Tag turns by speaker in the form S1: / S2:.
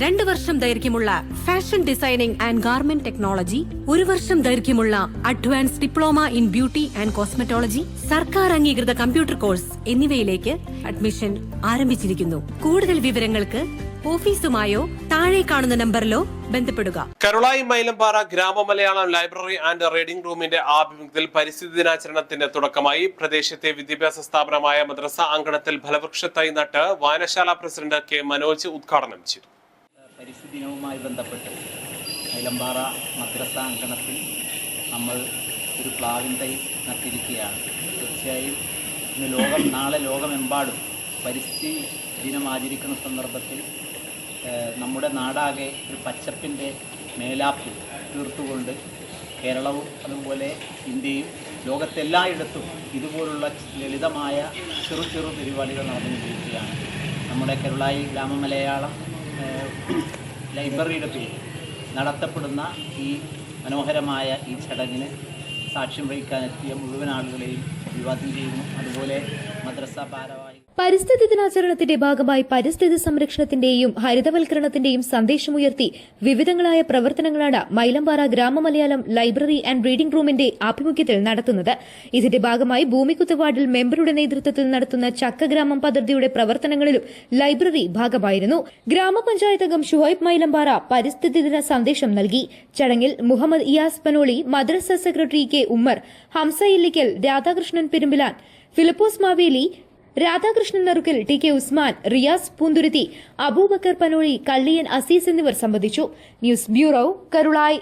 S1: 2 വർഷം ദൈർഘ്യമുള്ള fashion designing and garment technology, 1 വർഷം ദൈർഘ്യമുള്ള advance diploma in beauty and cosmetology, സർക്കാർ അംഗീകൃത കമ്പ്യൂട്ടർ കോഴ്സ് എന്നിവയിലേക്ക് അഡ്മിഷൻ ആരംഭിച്ചിരിക്കുന്നു. കൂടുതൽ വിവരങ്ങൾക്ക് ഓഫീസുമായോ താഴെ കാണുന്ന നമ്പറിലോ ബന്ധപ്പെടുക.
S2: കരുളായി മൈലമ്പാറ ഗ്രാമമലയാളം ലൈബ്രറി ആൻഡ് റീഡിംഗ് റൂമിന്റെ ആഭിമുഖ്യത്തിൽ പരിസ്ഥിതി ദിനാചരണത്തിന്റെ തുടക്കമായി. പ്രദേശത്തെ വിദ്യാഭ്യാസ സ്ഥാപനമായ മദ്രസ അങ്കണത്തിൽ ഫലവൃക്ഷ തൈ നട്ട് വായനശാല പ്രസിഡന്റ് കെ മനോജ് ഉദ്ഘാടനം ചെയ്തു.
S3: പരിസ്ഥിതി ദിനവുമായി ബന്ധപ്പെട്ട് മൈലമ്പാറ മദ്രസ അങ്കണത്തിൽ നമ്മൾ ഒരു പ്ലാവിൻ തൈ നട്ടിരിക്കുകയാണ്. തീർച്ചയായും ഇന്ന് നാളെ ലോകമെമ്പാടും പരിസ്ഥിതി ദിനം ആചരിക്കുന്ന സന്ദർഭത്തിൽ നമ്മുടെ നാടാകെ ഒരു പച്ചപ്പിൻ്റെ മേലാപ്പ് തീർത്തുകൊണ്ട് കേരളവും അതുപോലെ ഇന്ത്യയും ലോകത്തെല്ലായിടത്തും ഇതുപോലുള്ള ലളിതമായ ചെറു പരിപാടികൾ നടന്നുകൊണ്ടിരിക്കുകയാണ്. നമ്മുടെ കരുളായി ഗ്രാമമലയാളം ലൈബ്രറിയുടെ പേരിൽ നടത്തപ്പെടുന്ന ഈ മനോഹരമായ ഈ ചടങ്ങിന് സാക്ഷ്യം വഹിക്കാനെത്തിയ മുഴുവൻ ആളുകളെയും അഭിവാദ്യം ചെയ്യുന്നു. അതുപോലെ മദ്രസ ഭാരവാഹി
S4: പരിസ്ഥിതി ദിനാചരണത്തിന്റെ ഭാഗമായി പരിസ്ഥിതി സംരക്ഷണത്തിന്റെയും ഹരിതവൽക്കരണത്തിന്റെയും സന്ദേശമുയർത്തി വിവിധങ്ങളായ പ്രവർത്തനങ്ങളാണ് മൈലമ്പാറ ഗ്രാമമലയാളം ലൈബ്രറി ആൻഡ് റീഡിംഗ് റൂമിന്റെ ആഭിമുഖ്യത്തിൽ നടത്തുന്നത്. ഇതിന്റെ ഭാഗമായി ഭൂമിക്കുത്ത് വാർഡിൽ മെമ്പറുടെ നേതൃത്വത്തിൽ നടത്തുന്ന ചക്കഗ്രാമം പദ്ധതിയുടെ പ്രവർത്തനങ്ങളിലും ലൈബ്രറി ഭാഗമായിരുന്നു. ഗ്രാമപഞ്ചായത്ത് അംഗം ഷുഹൈബ് മൈലമ്പാറ പരിസ്ഥിതി ദിന സന്ദേശം നൽകി. ചടങ്ങിൽ മുഹമ്മദ് ഇയാസ് പനോളി, മദ്രസ secretary K Ummer, Hamza Illikkal, Radhakrishnan Perumpilan, Philipose Maveli, Radhakrishnan Narukkal, T K Usman, Riyas Poonthuruthi, Abubakar Panoli, Kalliyan Aziz എന്നിവർ സംബന്ധിച്ചു. News bureau, Karulai.